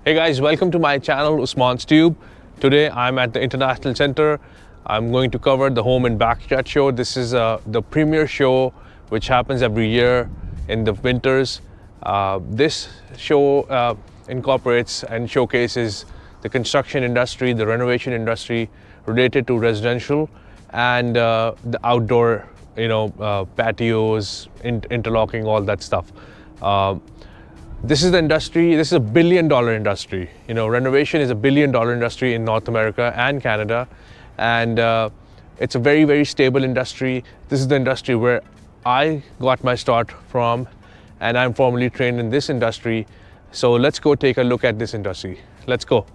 Hey guys, welcome to my channel Usmans Tube. Today I'm at the International Center. I'm going to cover the Home and Backyard Show. This is the premier show which happens every year in the winters. This show incorporates and showcases the construction industry, the renovation industry related to residential and the outdoor, patios, interlocking, all that stuff. This is the industry, this is $1 billion industry. Renovation is $1 billion industry in North America and Canada. And it's a very, very stable industry. This is the industry where I got my start from, and I'm formally trained in this industry. So let's go take a look at this industry. Let's go.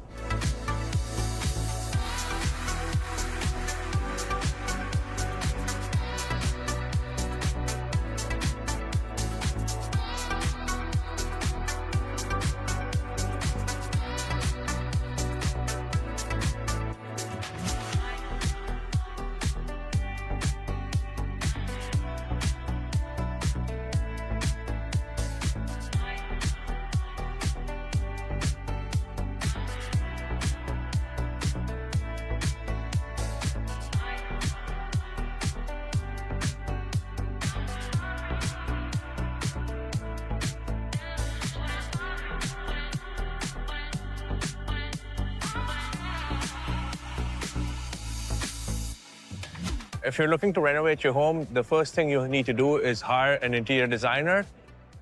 If you're looking to renovate your home, the first thing you need to do is hire an interior designer.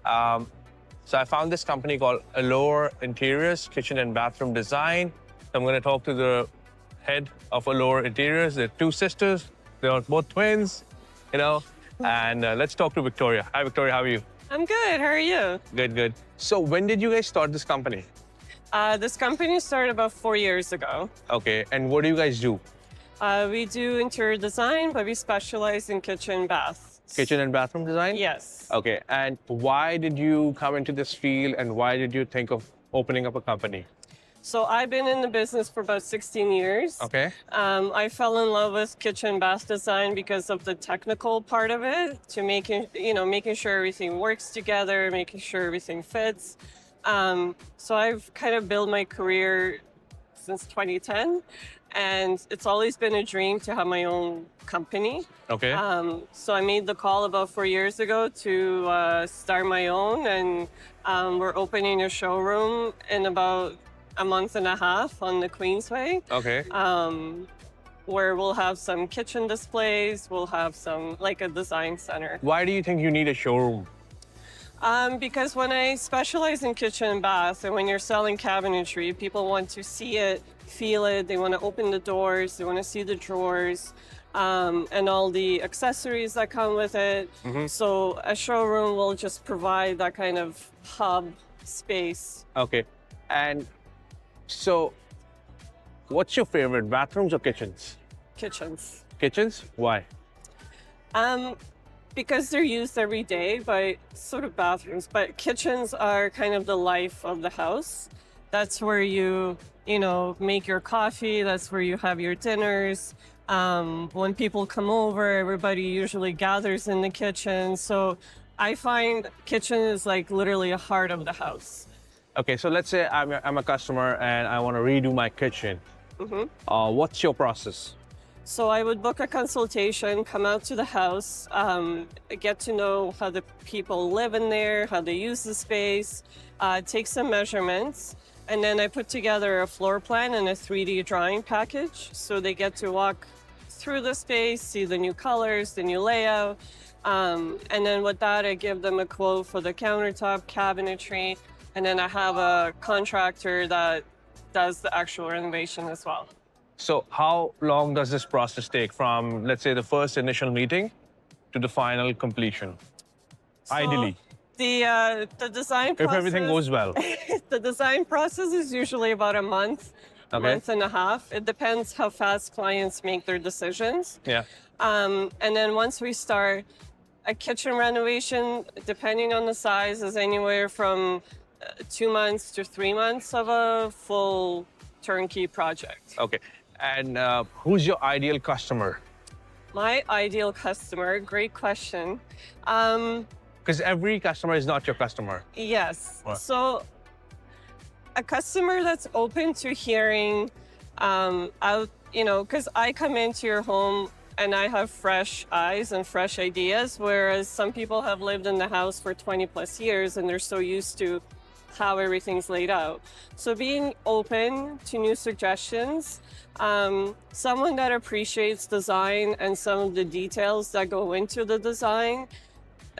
So I found this company called Allure Interiors, Kitchen and Bathroom Design. I'm going to talk to the head of Allure Interiors. They're two sisters. They're both twins, And let's talk to Victoria. Hi, Victoria. How are you? I'm good. How are you? Good, good. So when did you guys start this company? This company started about 4 years ago. Okay. And what do you guys do? We do interior design, but we specialize in kitchen bath. Kitchen and bathroom design? Yes. Okay. And why did you come into this field, and why did you think of opening up a company? So I've been in the business for about 16 years. Okay. I fell in love with kitchen bath design because of the technical part of it, to making sure everything works together, making sure everything fits. So I've kind of built my career since 2010. And it's always been a dream to have my own company. Okay. So I made the call about 4 years ago to start my own, and we're opening a showroom in about a month and a half on the Queensway. Okay. Where we'll have some kitchen displays, we'll have some, like a design center. Why do you think you need a showroom? Because when I specialize in kitchen and bath, and when you're selling cabinetry, people want to see it, feel it, they want to open the doors, they want to see the drawers, and all the accessories that come with it. Mm-hmm. So a showroom will just provide that kind of hub space. Okay. And so what's your favorite, bathrooms or kitchens? Kitchens. Kitchens? Why? Because they're used every day by sort of bathrooms, but kitchens are kind of the life of the house. That's where you make your coffee. That's where you have your dinners. When people come over, everybody usually gathers in the kitchen. So I find kitchen is like literally a heart of the house. Okay, so let's say I'm a customer and I want to redo my kitchen. Mm-hmm. What's your process? So I would book a consultation, come out to the house, get to know how the people live in there, how they use the space, take some measurements, and then I put together a floor plan and a 3D drawing package. So they get to walk through the space, see the new colors, the new layout. And then with that, I give them a quote for the countertop, cabinetry, and then I have a contractor that does the actual renovation as well. So how long does this process take from, let's say, the first initial meeting to the final completion? So ideally? The design process... If everything goes well. The design process is usually about a month, Okay. month and a half. It depends how fast clients make their decisions. Yeah. And then once we start, a kitchen renovation, depending on the size, is anywhere from 2 months to 3 months of a full turnkey project. Okay. And who's your ideal customer? My ideal customer, great question. Because every customer is not your customer. Yes. What? So a customer that's open to hearing out, because I come into your home and I have fresh eyes and fresh ideas, whereas some people have lived in the house for 20 plus years and they're so used to how everything's laid out. So being open to new suggestions, someone that appreciates design and some of the details that go into the design.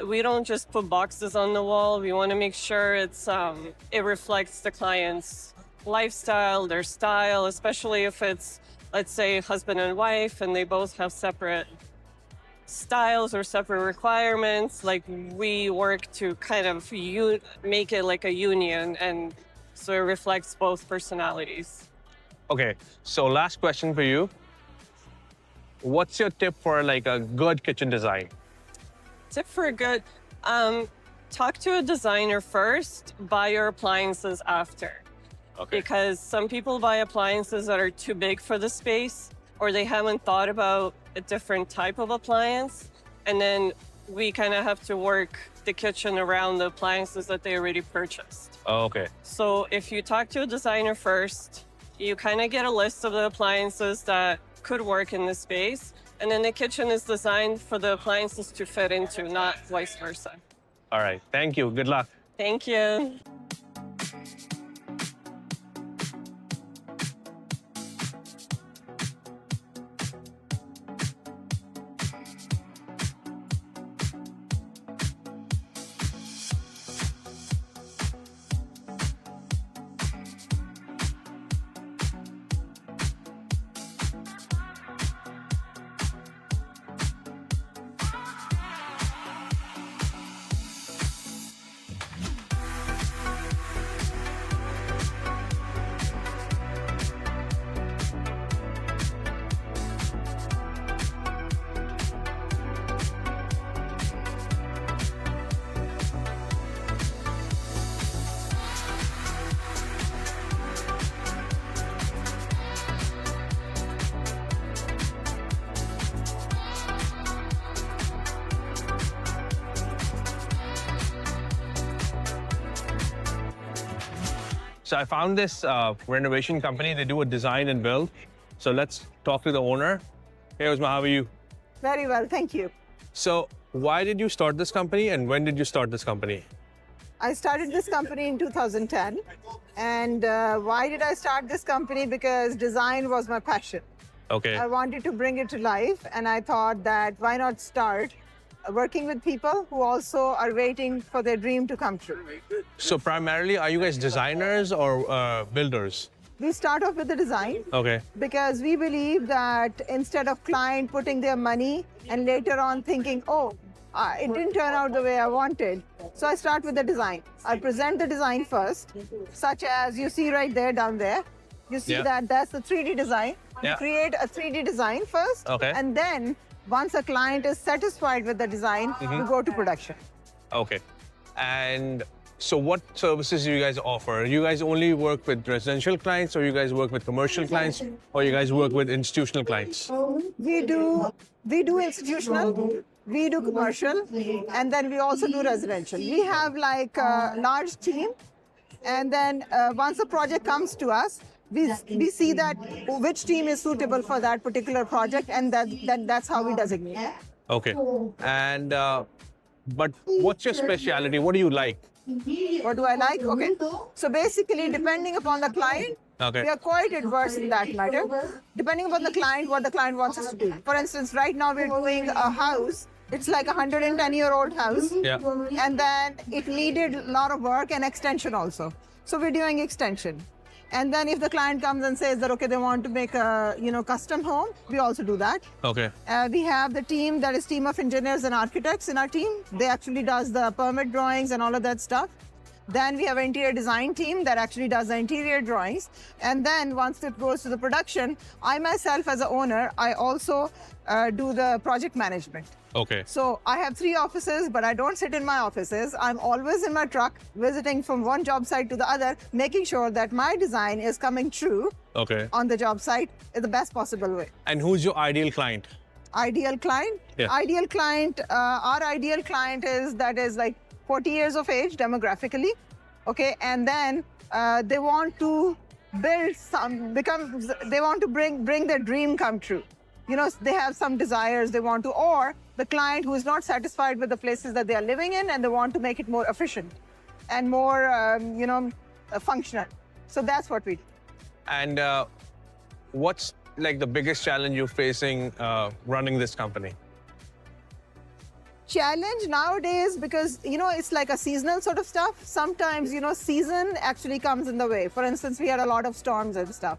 We don't just put boxes on the wall. We want to make sure it reflects the client's lifestyle, their style, especially if it's, let's say, husband and wife, and they both have separate styles or separate requirements. Like, we work to kind of make it like a union, and so it reflects both personalities. Okay, so last question for you. What's your tip for like a good kitchen design? Tip for a good, talk to a designer first, buy your appliances after. Okay. Because some people buy appliances that are too big for the space, or they haven't thought about a different type of appliance. And then we kind of have to work the kitchen around the appliances that they already purchased. Oh, okay. So if you talk to a designer first, you kind of get a list of the appliances that could work in the space. And then the kitchen is designed for the appliances to fit into, not vice versa. All right. Thank you. Good luck. Thank you. So I found this renovation company. They do a design and build. So let's talk to the owner. Hey, Usman, how are you? Very well, thank you. So why did you start this company and when did you start this company? I started this company in 2010. And why did I start this company? Because design was my passion. Okay. I wanted to bring it to life, and I thought that why not start working with people who also are waiting for their dream to come true. So primarily, are you guys designers or builders? We start off with the design Okay. because we believe that instead of client putting their money and later on thinking, oh, it didn't turn out the way I wanted. So I start with the design. I present the design first, such as you see right there, down there. You see that's the 3D design. Yeah. You create a 3D design first, Okay. and then once a client is satisfied with the design, we go to production. Okay. And so what services do you guys offer? You guys only work with residential clients, or you guys work with commercial clients, or you guys work with institutional clients? We do institutional, we do commercial, and then we also do residential. We have like a large team, and then once a project comes to us, we see that which team is suitable for that particular project, and that's how we designate. Okay. And but what's your specialty? What do you like? What do I like? Okay. So basically, depending upon the client, Okay. we are quite adverse in that matter. Depending upon the client, what the client wants us to do. For instance, right now we're doing a house. It's like a 110-year-old house. Yeah. And then it needed a lot of work and extension also. So we're doing extension. And then if the client comes and says that, okay, they want to make a custom home, we also do that. Okay. We have the team that is team of engineers and architects in our team. They actually does the permit drawings and all of that stuff. Then we have an interior design team that actually does the interior drawings. And then once it goes to the production, I myself as an owner, I also do the project management. Okay. So I have 3 offices, but I don't sit in my offices. I'm always in my truck, visiting from one job site to the other, making sure that my design is coming true Okay. on the job site in the best possible way. And who's your ideal client? Ideal client? Yeah. Ideal client, our ideal client is like 40 years of age demographically. Okay, and then they want to they want to bring their dream come true. They have some desires they want to, or the client who is not satisfied with the places that they are living in and they want to make it more efficient and more, functional. So that's what we do. And what's like the biggest challenge you're facing running this company? Challenge nowadays, because it's like a seasonal sort of stuff. Sometimes season actually comes in the way. For instance, we had a lot of storms and stuff.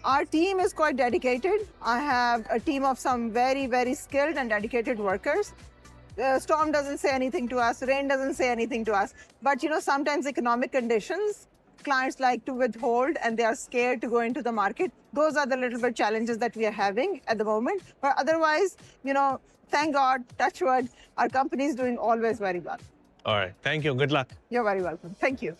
Our team is quite dedicated. I have a team of some very, very skilled and dedicated workers. Storm doesn't say anything to us, rain doesn't say anything to us, but sometimes economic conditions, clients like to withhold and they are scared to go into the market. Those are the little bit challenges that we are having at the moment. But otherwise, thank God, touch wood, our company is doing always very well. All right. Thank you. Good luck. You're very welcome. Thank you.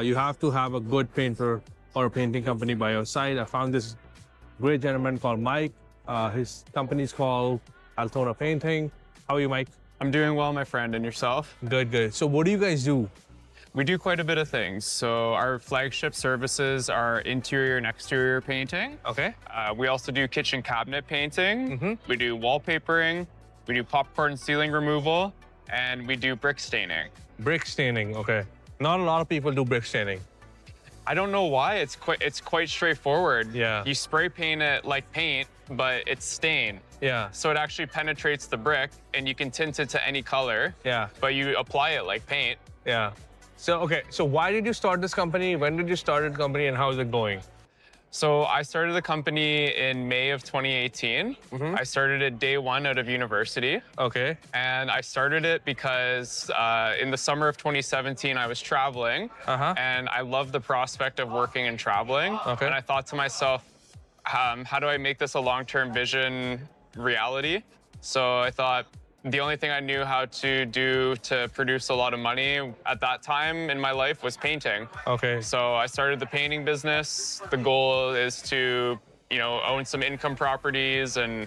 You have to have a good painter or a painting company by your side. I found this great gentleman called Mike. His company is called Altona Painting. How are you, Mike? I'm doing well, my friend, and yourself? Good, good. So what do you guys do? We do quite a bit of things. So our flagship services are interior and exterior painting. Okay. We also do kitchen cabinet painting. We do wallpapering. We do popcorn ceiling removal, and we do brick staining. Brick staining, okay. Not a lot of people do brick staining. I don't know why. It's quite straightforward. Yeah. You spray paint it like paint, but it's stained. Yeah. So it actually penetrates the brick, and you can tint it to any color. Yeah. But you apply it like paint. Yeah. So, okay. So why did you start this company? When did you start the company and how is it going? So I started the company in May of 2018. I started it day one out of university. Okay. And I started it because in the summer of 2017, I was traveling. And I loved the prospect of working and traveling. Okay. And I thought to myself, how do I make this a long-term vision reality? So I thought, the only thing I knew how to do to produce a lot of money at that time in my life was painting. Okay. So I started the painting business. The goal is to, own some income properties and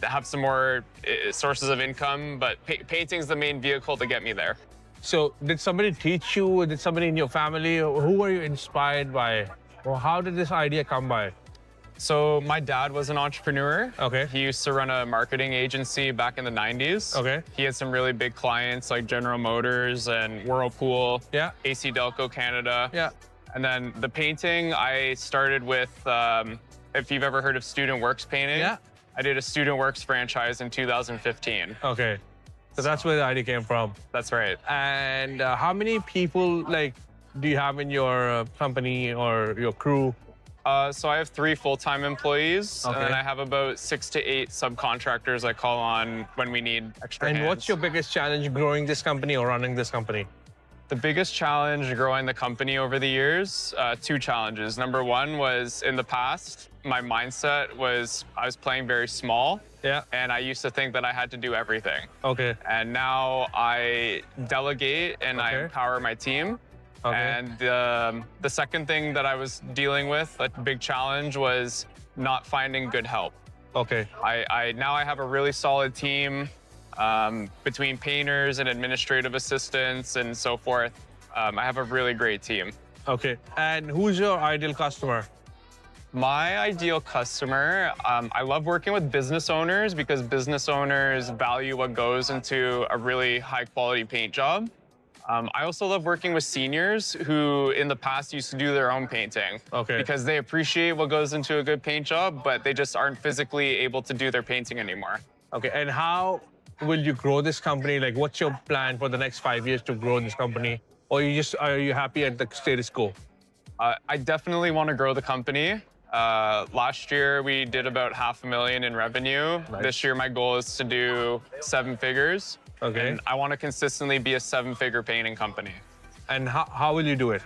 have some more sources of income, but painting's the main vehicle to get me there. So did somebody teach you? Did somebody in your family? Who were you inspired by? Or how did this idea come by? So my dad was an entrepreneur. Okay. He used to run a marketing agency back in the 90s. Okay. He had some really big clients like General Motors and Whirlpool, Yeah. AC Delco Canada. Yeah. And then the painting, I started with, if you've ever heard of Student Works painting. Yeah. I did a Student Works franchise in 2015. Okay. So that's where the idea came from. That's right. And how many people do you have in your company or your crew? So I have 3 full-time employees, Okay. and then I have about 6 to 8 subcontractors I call on when we need extra And hands. what's your biggest challenge growing this company or running this company? The biggest challenge growing the company over the years, 2 challenges. Number 1 was in the past, my mindset was I was playing very small. Yeah. And I used to think that I had to do everything. Okay. And now I delegate and I Okay. empower my team. Okay. And the second thing that I was dealing with, a big challenge, was not finding good help. Okay. I now have a really solid team between painters and administrative assistants and so forth. I have a really great team. Okay. And who's your ideal customer? My ideal customer, I love working with business owners because business owners value what goes into a really high quality paint job. I also love working with seniors who in the past used to do their own painting. Okay. Because they appreciate what goes into a good paint job, but they just aren't physically able to do their painting anymore. Okay, and how will you grow this company? Like, what's your plan for the next 5 years to grow this company? Or are you happy at the status quo? I definitely want to grow the company. Last year, we did about $500,000 in revenue. Nice. This year, my goal is to do 7 figures. Okay. And I want to consistently be a 7-figure painting company. And how will you do it?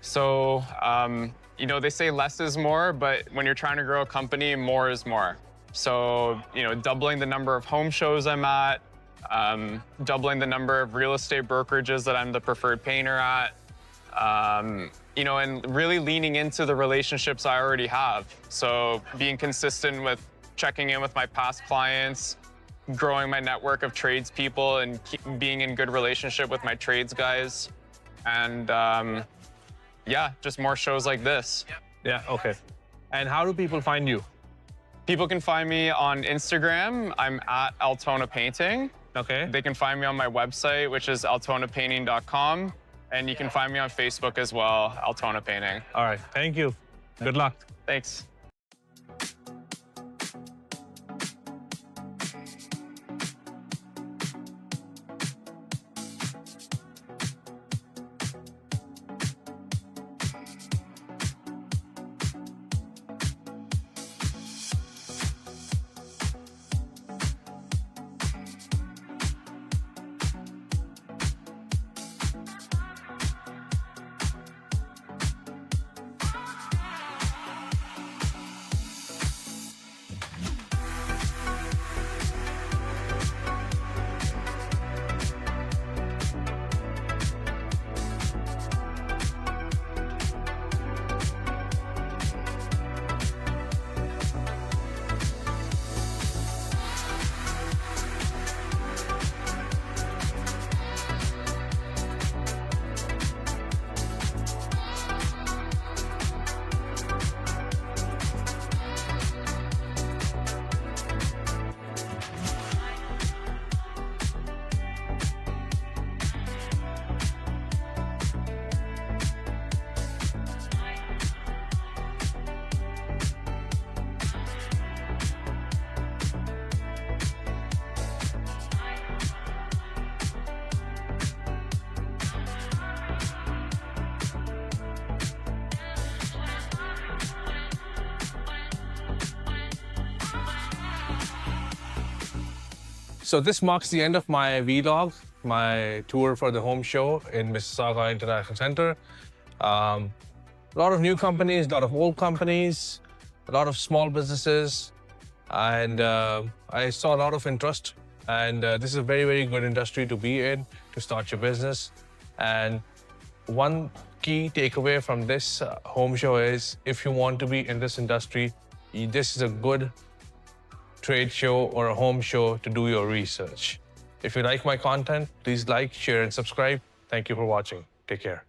So, you know, they say less is more, but when you're trying to grow a company, more is more. So, you know, doubling the number of home shows I'm at, doubling the number of real estate brokerages that I'm the preferred painter at, you know, and really leaning into the relationships I already have. So being consistent with checking in with my past clients, growing my network of tradespeople and being in good relationship with my trades guys. And yeah, just more shows like this. Yeah, okay. And how do people find you? People can find me on Instagram. I'm at Altona Painting. Okay. They can find me on my website, which is altonapainting.com. And you can find me on Facebook as well, Altona Painting. All right, thank you. Good luck. Thanks. So this marks the end of my vlog, my tour for the home show in Mississauga International Center. A lot of new companies, a lot of old companies, a lot of small businesses, and I saw a lot of interest. And this is a very, very good industry to be in, to start your business. And one key takeaway from this home show is, if you want to be in this industry, this is a good trade show or a home show to do your research. If you like my content, please like, share, and subscribe. Thank you for watching. Take care.